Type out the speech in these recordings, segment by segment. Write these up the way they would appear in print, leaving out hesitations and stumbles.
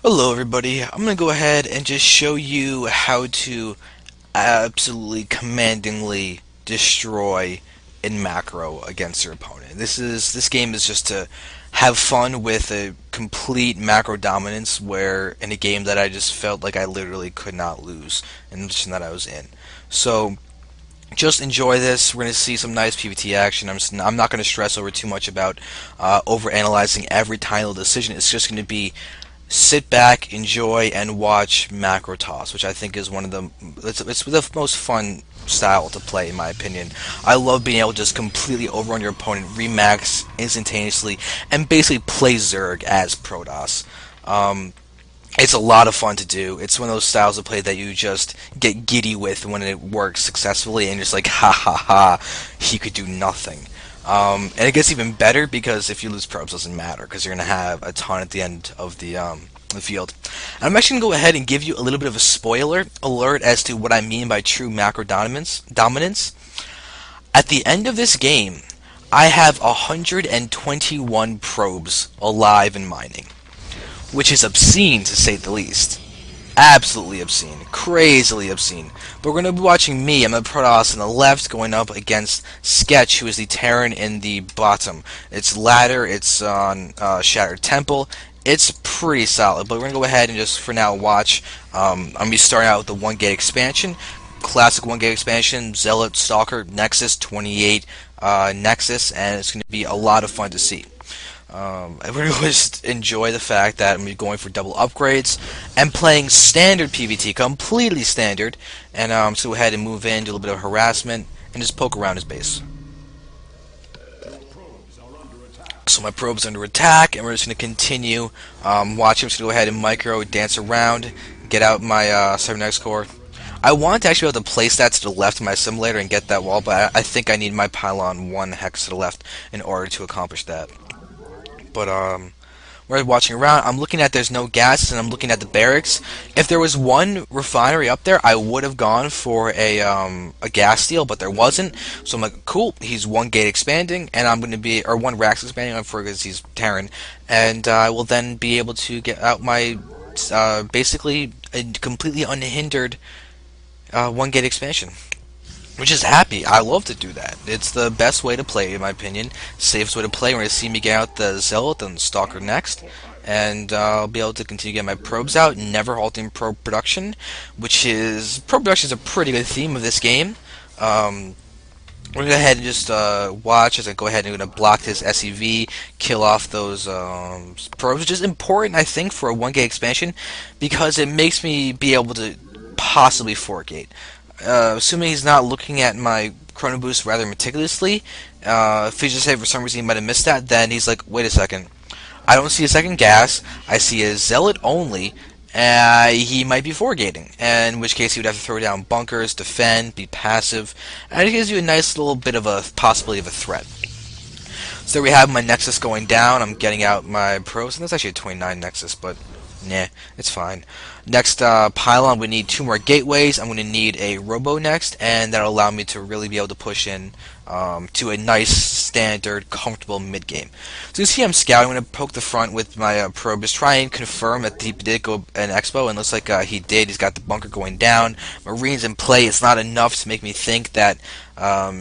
Hello everybody, I'm going to go ahead and just show you how to absolutely commandingly destroy in macro against your opponent. This game is just to have fun with a complete macro dominance where in a game that I just felt like I literally could not lose in the position that I was in. So just enjoy this. We're going to see some nice PvT action. I'm not going to stress over too much about over analyzing every tiny little decision. It's just going to be sit back, enjoy, and watch macro toss, which I think is one of it's the most fun style to play in my opinion. I love being able to just completely overrun your opponent, remax instantaneously, and basically play Zerg as Protoss. It's a lot of fun to do. It's one of those styles of play that you just get giddy with when it works successfully, and you're just like, ha ha ha, he could do nothing. And it gets even better because if you lose probes, it doesn't matter because you're going to have a ton at the end of the field. And I'm actually going to go ahead and give you a little bit of a spoiler alert as to what I mean by true macro dominance. At the end of this game, I have 121 probes alive and mining, which is obscene to say the least. Absolutely obscene. Crazily obscene. But we're going to be watching me. I'm the Protoss on the left going up against Sketch, who is the Terran in the bottom. It's ladder, it's on Shattered Temple. It's pretty solid, but we're going to go ahead and just for now watch. I'm going to be starting out with the 1 gate expansion. Classic 1 gate expansion, Zealot, Stalker, Nexus, 28 Nexus, and it's going to be a lot of fun to see. And we're going to just enjoy the fact that I'm going to be going for double upgrades and playing standard PvT, completely standard. And so go ahead and move in, do a little bit of harassment, and just poke around his base. So my probe's under attack, and we're just going to continue watching. I'm just going to go ahead and micro, dance around, get out my cybernetics core. I want to actually be able to place that to the left of my simulator and get that wall, but I think I need my pylon 1 hex to the left in order to accomplish that. But we're watching around. I'm looking at there's no gas, and I'm looking at the barracks. If there was one refinery up there, I would have gone for a gas steal, but there wasn't. So I'm like, cool. He's 1 gate expanding, and I'm going to be 1 racks expanding. I'm for because he's Terran, and I will then be able to get out my basically a completely unhindered 1 gate expansion. Which is happy. I love to do that. It's the best way to play, in my opinion. Safest way to play. We're going to see me get out the Zealot and the Stalker next. And I'll be able to continue getting my probes out, never halting probe production. Probe production is a pretty good theme of this game. We're going to go ahead and just watch as I go ahead and I'm going to block this SEV, kill off those probes, which is important, I think, for a 1 gate expansion, because it makes me be able to possibly 4 gate. Assuming he's not looking at my chrono boost rather meticulously, if he just said for some reason he might have missed that, then he's like, wait a second, I don't see a second gas, I see a Zealot only, he might be 4-gating, in which case he would have to throw down bunkers, defend, be passive, and it gives you a nice little bit of a possibility of a threat. So there we have my Nexus going down, I'm getting out my pros, and that's actually a 29 Nexus, but nah, it's fine. Next pylon, we need 2 more gateways. I'm going to need a robo next, and that'll allow me to really be able to push in to a nice, standard, comfortable mid-game. So you see I'm scouting. I'm going to poke the front with my probe, just try and confirm that he did go an expo, and looks like he did. He's got the bunker going down. Marines in play. It's not enough to make me think that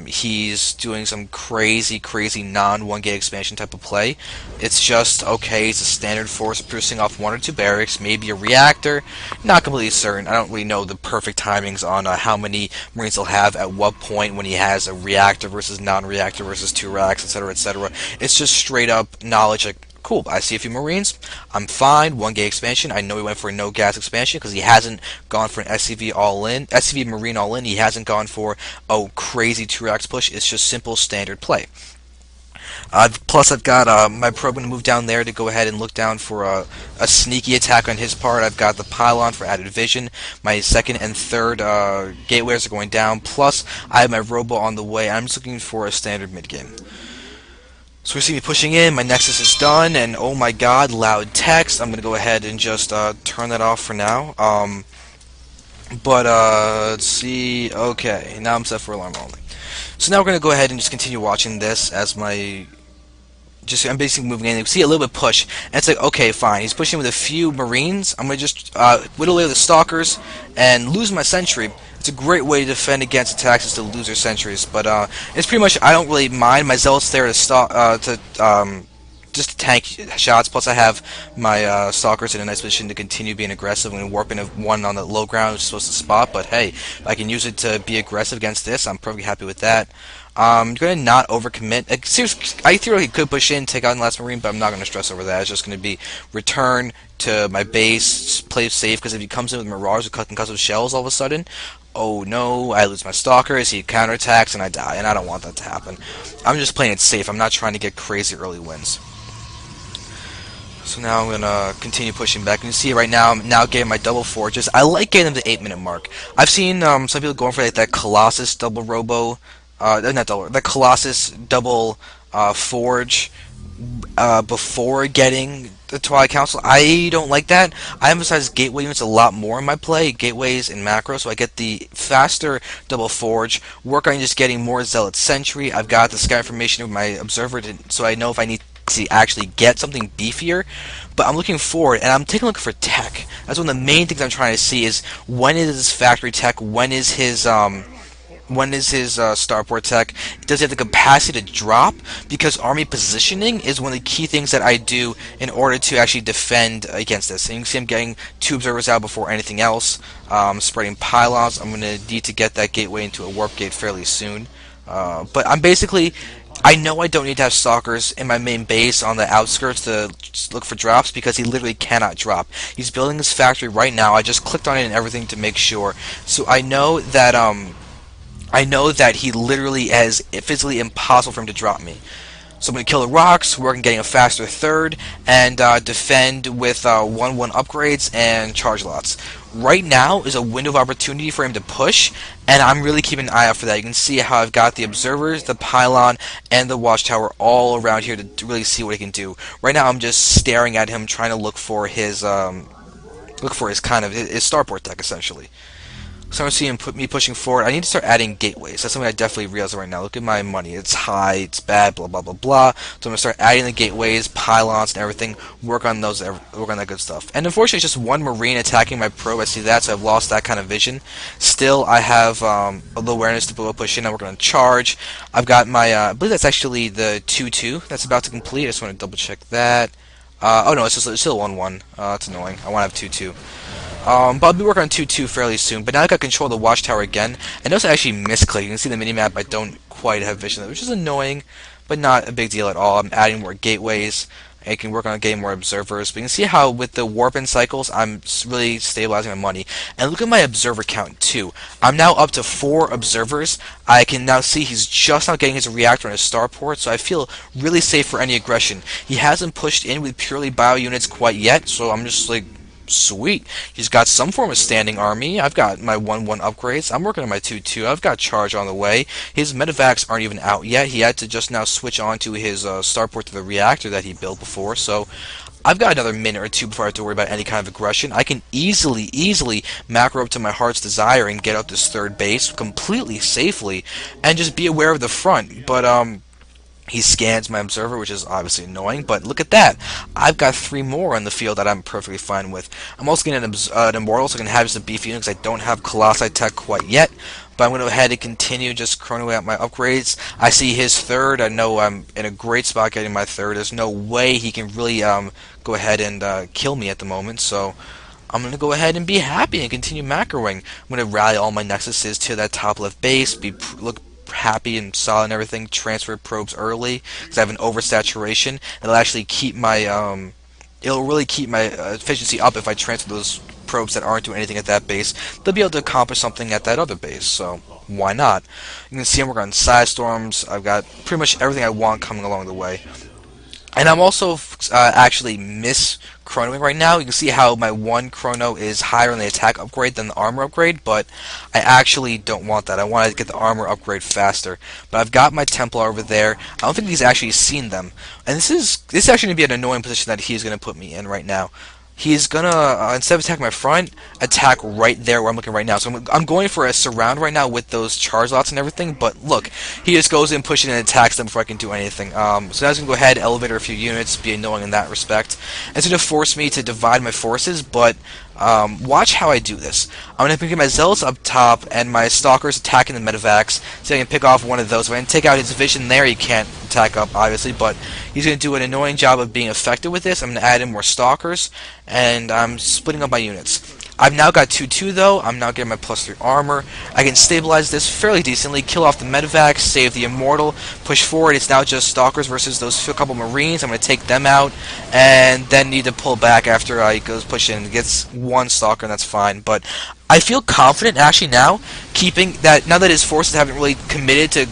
he's doing some crazy non-1 gate expansion type of play. It's just, okay, he's a standard force producing off 1 or 2 barracks, maybe a reactor. Not completely certain. I don't really know the perfect timings on how many Marines he'll have at what point when he has a reactor versus non-reactor versus 2 racks, etc., etc. It's just straight up knowledge, like, cool, I see a few Marines, I'm fine, 1 gate expansion. I know he went for a no gas expansion because he hasn't gone for an SCV all-in, SCV Marine all-in. He hasn't gone for a crazy 2 racks push. It's just simple standard play. Plus, I've got my probe going to move down there to go ahead and look down for a sneaky attack on his part. I've got the pylon for added vision. My 2nd and 3rd gateways are going down. Plus, I have my robo on the way. I'm just looking for a standard mid-game. So we see me pushing in, my Nexus is done, and oh my god, loud text. I'm going to go ahead and just turn that off for now. Let's see, okay, now I'm set for alarm only. So now we're going to go ahead and just continue watching this as my I'm basically moving in. You see a little bit push, and it's like, okay, fine. He's pushing with a few Marines. I'm gonna just whittle away the Stalkers and lose my sentry. It's a great way to defend against attacks is to lose your sentries. But it's pretty much I don't really mind. My Zealot's there to stop just to tank shots. Plus, I have my Stalkers in a nice position to continue being aggressive. I'm going to warp in one on the low ground, which is supposed to spot. But hey, if I can use it to be aggressive against this, I'm perfectly happy with that. I'm going to not overcommit. I theoretically could push in, take out the last Marine, but I'm not going to stress over that. It's just going to be return to my base, play safe, because if he comes in with Marauders or concussive shells all of a sudden, oh no, I lose my Stalkers, he counterattacks, and I die, and I don't want that to happen. I'm just playing it safe. I'm not trying to get crazy early wins. So now I'm going to continue pushing back. And you see right now, I'm now getting my double forges. I like getting them to the 8-minute mark. I've seen some people going for like that Colossus double robo, not double, the Colossus double forge before getting the Twilight Council. I don't like that. I emphasize gateway units a lot more in my play, gateways and macro, so I get the faster double forge, work on just getting more Zealot Sentry. I've got the sky information of my observer, so I know if I need to actually get something beefier. But I'm looking forward, and I'm taking a look for tech. That's one of the main things I'm trying to see is when is his factory tech, when is his starport tech, does he have the capacity to drop? Because army positioning is one of the key things that I do in order to actually defend against this. And you can see I'm getting 2 observers out before anything else, spreading pylons. I'm going to need to get that gateway into a warp gate fairly soon. But I'm basically, I know I don't need to have Stalkers in my main base on the outskirts to look for drops because he literally cannot drop. He's building his factory right now. I just clicked on it and everything to make sure. So I know that he literally is physically impossible for him to drop me. So I'm going to kill the rocks, work on getting a faster third, and defend with 1-1 upgrades and charge lots. Right now is a window of opportunity for him to push, and I'm really keeping an eye out for that. You can see how I've got the observers, the pylon, and the watchtower all around here to really see what he can do. Right now I'm just staring at him, trying to look for his kind of his starport deck essentially. So I'm seeing me pushing forward. I need to start adding gateways. That's something I definitely realize right now. Look at my money. It's high, it's bad, blah, blah, blah, blah. So I'm going to start adding the gateways, pylons, and everything. Work on those, work on that good stuff. And unfortunately, it's just one Marine attacking my probe. I see that, so I've lost that kind of vision. Still, I have a little awareness to push in. I'm working on charge. I've got my, I believe that's actually the 2-2 that's about to complete. I just want to double check that. Oh no, it's still 1-1. It's annoying. I want to have 2-2. But I'll be working on 2-2 fairly soon. But now I got control of the watchtower again. I notice I actually misclick. You can see the minimap. I don't quite have vision, which is annoying, but not a big deal at all. I'm adding more gateways. I can work on getting more observers. But you can see how with the warp-in cycles, I'm really stabilizing my money. And look at my observer count too. I'm now up to 4 observers. I can now see he's just not getting his reactor on his starport, so I feel really safe for any aggression. He hasn't pushed in with purely bio units quite yet, so I'm just like, sweet. He's got some form of standing army. I've got my 1-1 upgrades. I'm working on my 2-2. I've got charge on the way. His medevacs aren't even out yet. He had to just now switch on to his starport to the reactor that he built before. So I've got another minute or 2 before I have to worry about any kind of aggression. I can easily macro up to my heart's desire and get out this 3rd base completely safely and just be aware of the front. But he scans my observer, which is obviously annoying, but look at that. I've got 3 more on the field that I'm perfectly fine with. I'm also getting an Immortal, so I can have just a beefy unit because I don't have Colossi tech quite yet. But I'm going to go ahead and continue just chronoing out my upgrades. I see his 3rd. I know I'm in a great spot getting my 3rd. There's no way he can really go ahead and kill me at the moment, so I'm going to go ahead and be happy and continue macroing. I'm going to rally all my nexuses to that top left base, look happy and solid and everything, transfer probes early because I have an oversaturation. It'll actually keep my it'll really keep my efficiency up if I transfer those probes that aren't doing anything at that base. They'll be able to accomplish something at that other base, so why not? You can see I'm working on side storms. I've got pretty much everything I want coming along the way. And I'm also actually chronoing right now. You can see how my 1 chrono is higher on the attack upgrade than the armor upgrade, but I actually don't want that. I want to get the armor upgrade faster. But I've got my Templar over there. I don't think he's actually seen them. And this is actually going to be an annoying position that he's going to put me in right now. he's gonna, instead of attacking my front, attack right there where I'm looking right now. So I'm going for a surround right now with those charge lots and everything, but look, he just goes in, pushes in, and attacks them before I can do anything. So now he's gonna go ahead, elevator a few units, be annoying in that respect. It's gonna force me to divide my forces, but watch how I do this. I'm going to pick my zealots up top and my stalkers attacking the medevacs, so I can pick off one of those. If I can take out his vision there, he can't attack up, obviously, but he's going to do an annoying job of being effective with this. I'm going to add in more stalkers, and I'm splitting up my units. I've now got 2-2 though. I'm now getting my +3 armor. I can stabilize this fairly decently, kill off the medevacs, save the immortal, push forward. It's now just stalkers versus those couple marines. I'm going to take them out, and then need to pull back after he goes push in. Gets one stalker, and that's fine. But I feel confident actually now, keeping that now that his forces haven't really committed to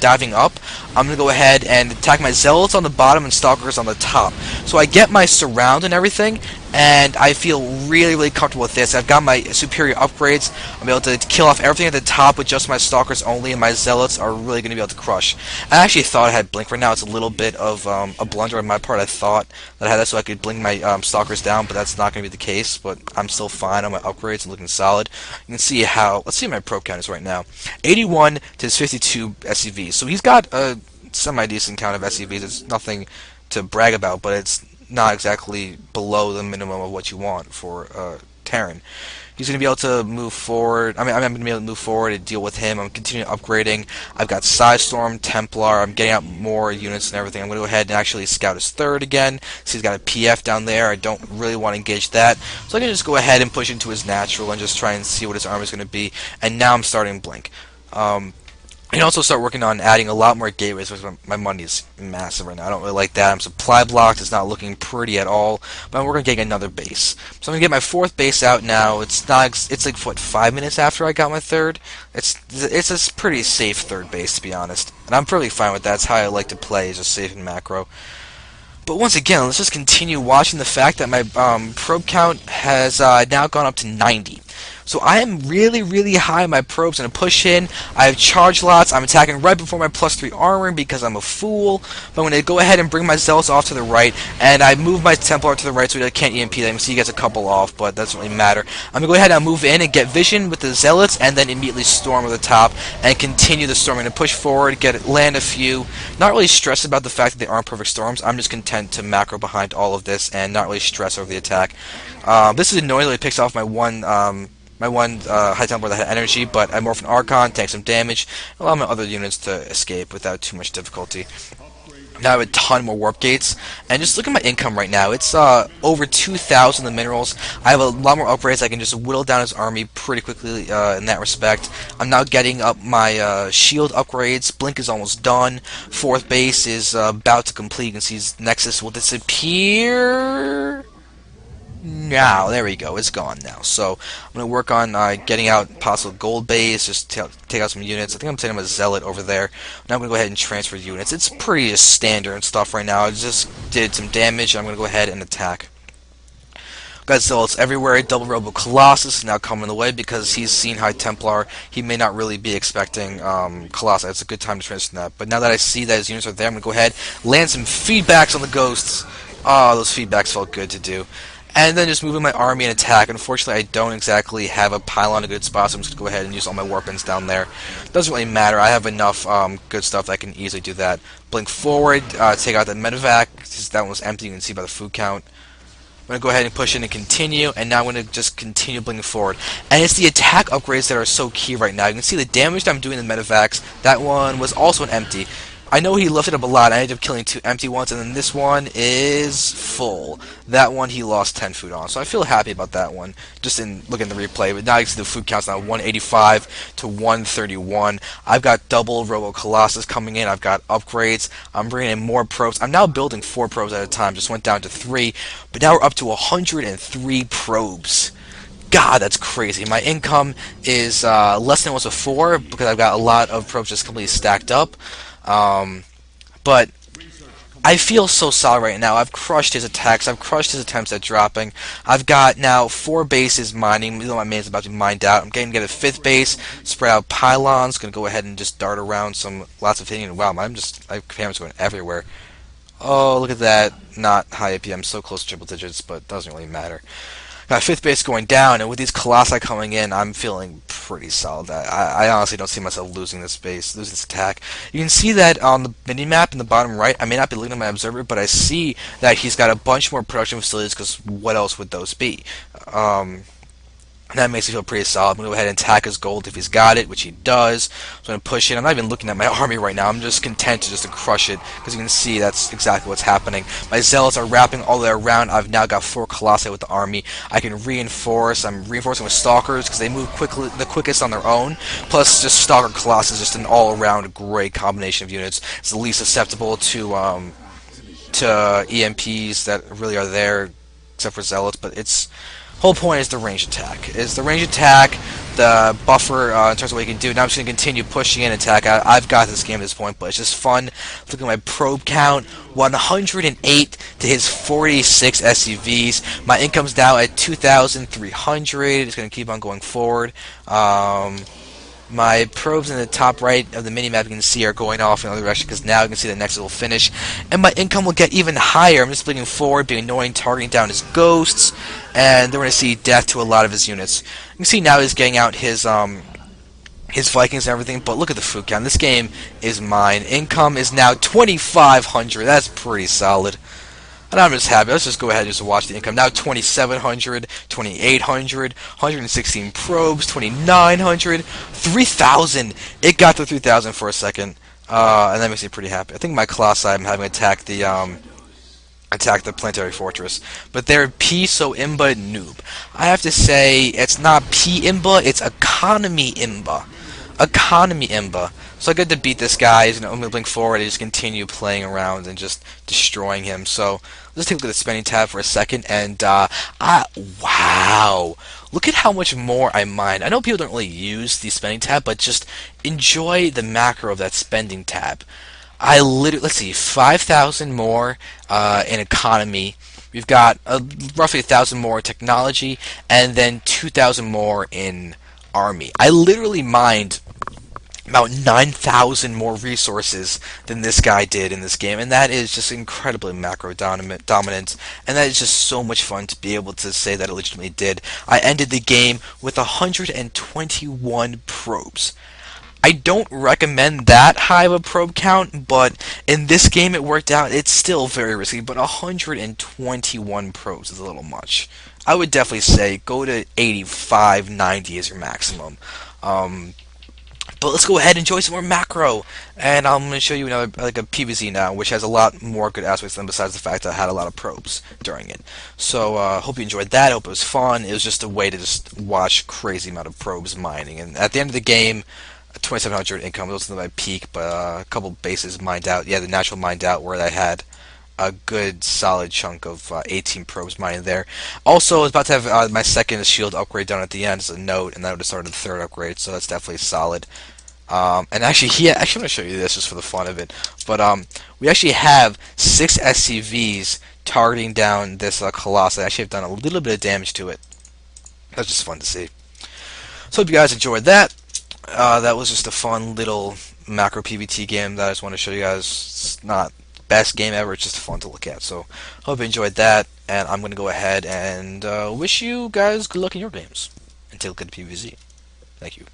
diving up. I'm going to go ahead and attack my zealots on the bottom and stalkers on the top. So I get my surround and everything, and I feel really, really comfortable with this. I've got my superior upgrades. I'm able to kill off everything at the top with just my stalkers only, and my zealots are really going to be able to crush. I actually thought I had blink. Right now it's a little bit of a blunder on my part. I thought that I had that so I could blink my stalkers down, but that's not going to be the case. But I'm still fine on my upgrades and looking solid. You can see how, let's see what my probe count is right now. 81 to his 52 SCVs. So he's got a semi-decent count of SCVs. It's nothing to brag about, but it's not exactly below the minimum of what you want for Terran. He's going to be able to move forward. I'm going to be able to move forward and deal with him. I'm continuing upgrading. I've got Psystorm, Templar. I'm getting out more units and everything. I'm going to go ahead and actually scout his third again. So he's got a PF down there. I don't really want to engage that. So I can just go ahead and push into his natural and just try and see what his armor is going to be. And now I'm starting Blink. I can also start working on adding a lot more gateways because my money is massive right now. I don't really like that. I'm supply blocked. It's not looking pretty at all. But I'm working on getting another base. So I'm going to get my fourth base out now. It's not. It's like, what, 5 minutes after I got my third? It's a pretty safe third base, to be honest. And I'm pretty fine with that. That's how I like to play, is just safe and macro. But once again, let's just continue watching the fact that my probe count has now gone up to 90. So I am really, really high on my probes. I'm going to push in. I have charge lots. I'm attacking right before my +3 armor because I'm a fool. But I'm going to go ahead and bring my zealots off to the right. And I move my Templar to the right so that I can't EMP them. So he gets a couple off, but that doesn't really matter. I'm going to go ahead and move in and get vision with the zealots and then immediately storm to the top and continue the storm. I'm going to push forward, land a few. Not really stressed about the fact that they aren't perfect storms. I'm just content to macro behind all of this and not really stress over the attack. This is annoying that it picks off my one High Templar that had energy, but I morph an Archon, take some damage, allow my other units to escape without too much difficulty. Now I have a ton more warp gates, and just look at my income right now. It's over 2,000 the minerals. I have a lot more upgrades. I can just whittle down his army pretty quickly in that respect. I'm now getting up my shield upgrades. Blink is almost done. Fourth base is about to complete. You can see his Nexus will disappear. Now, there we go. It's gone now. So I'm going to work on getting out possible gold base, just take out some units. I think I'm taking my Zealot over there. Now I'm going to go ahead and transfer units. It's pretty standard stuff right now. I just did some damage. I'm going to go ahead and attack. Got Zealots everywhere. Double Robo Colossus is now coming the way because he's seen High Templar. He may not really be expecting Colossus. It's a good time to transfer that. But now that I see that his units are there, I'm going to go ahead, land some feedbacks on the ghosts. Oh, those feedbacks felt good to do. And then just moving my army and attack. Unfortunately, I don't exactly have a pylon in a good spot, so I'm just going to go ahead and use all my weapons down there. Doesn't really matter. I have enough good stuff that I can easily do that. Blink forward, take out that medevac. That one was empty, you can see by the food count. I'm going to go ahead and push in and continue, and now I'm going to just continue blinking forward. And it's the attack upgrades that are so key right now. You can see the damage that I'm doing in the medevacs. That one was also an empty. I know he lifted up a lot. I ended up killing 2 empty ones, and then this one is full. That one he lost 10 food on, so I feel happy about that one, just in looking at the replay. But now you can see the food count's now 185 to 131. I've got double Robo Colossus coming in. I've got upgrades. I'm bringing in more probes. I'm now building 4 probes at a time. Just went down to 3, but now we're up to 103 probes. God, that's crazy. My income is less than it was before because I've got a lot of probes just completely stacked up. But I feel so solid right now. I've crushed his attacks. I've crushed his attempts at dropping. I've got now 4 bases mining, even though my main's about to be mined out. I'm going to get a 5th base, spread out pylons. Going to go ahead and just dart around lots of hitting. Wow, I have cameras going everywhere. Oh, look at that. Not high AP. I'm so close to triple digits, but it doesn't really matter. Got fifth base going down, and with these Colossi coming in, I'm feeling pretty solid. I honestly don't see myself losing this base, losing this attack. You can see that on the mini-map in the bottom right. I may not be looking at my observer, but I see that he's got a bunch more production facilities, because what else would those be? That makes me feel pretty solid. I'm going to go ahead and attack his gold if he's got it, which he does. So I'm going to push it. I'm not even looking at my army right now. I'm just content to just crush it, because you can see that's exactly what's happening. My zealots are wrapping all the way around. I've now got 4 colossi with the army. I can reinforce. I'm reinforcing with stalkers, because they move quickly, the quickest on their own. Plus, just stalker colossi is just an all-around great combination of units. It's the least susceptible to EMPs that really are there, except for zealots, but it's whole point is the range attack. Is the range attack, the buffer in terms of what you can do. Now I'm just going to continue pushing in attack. I've got this game at this point, but it's just fun. Look at my probe count, 108 to his 46 SCVs. My income's now at 2,300. It's going to keep on going forward. My probes in the top right of the minimap you can see are going off in another direction, because now you can see the next little finish. And my income will get even higher. I'm just looking forward, being annoying, targeting down his ghosts, and then we're going to see death to a lot of his units. You can see now he's getting out his Vikings and everything, but look at the food count. This game is mine. Income is now 2,500. That's pretty solid. And I'm just happy. Let's just go ahead and just watch the income. Now 2,700, 2,800, 116 probes, 2,900, 3,000. It got to 3,000 for a second, and that makes me pretty happy. I think my Colossi I'm having attack the planetary fortress, but they're P so imba noob. I have to say it's not P imba, it's economy imba. Economy imba. So I get to beat this guy. You know, I'm moving forward. I just continue playing around and just destroying him. So let's take a look at the spending tab for a second. And wow, look at how much more I mine. I know people don't really use the spending tab, but just enjoy the macro of that spending tab. I literally, let's see, 5,000 more in economy. We've got roughly 1,000 more in technology, and then 2,000 more in army. I literally mined about 9,000 more resources than this guy did in this game, and that is just incredibly macro dominant, and that is just so much fun to be able to say that it legitimately did. I ended the game with 121 probes. I don't recommend that high of a probe count, but in this game it worked out. It's still very risky, but 121 probes is a little much. I would definitely say go to 85, 90 as your maximum. But let's go ahead and enjoy some more macro, and I'm going to show you another, like a PvZ now, which has a lot more good aspects than besides the fact that I had a lot of probes during it. So hope you enjoyed that. Hope it was fun. It was just a way to just watch crazy amount of probes mining, and at the end of the game, 2,700 income. Those are my peak, but a couple bases mined out. Yeah, the natural mined out where I had a good solid chunk of 18 probes mining there. Also, I was about to have my second shield upgrade done at the end as a note, and that would have started the third upgrade, so that's definitely solid. And actually, I'm going to show you this just for the fun of it. But we actually have 6 SCVs targeting down this Colossus. I actually have done a little bit of damage to it. That's just fun to see. So hope you guys enjoyed that. That was just a fun little macro PvT game that I just want to show you guys. It's not best game ever, it's just fun to look at. So hope you enjoyed that, and I'm going to go ahead and wish you guys good luck in your games, and take a look at the PvZ. Thank you.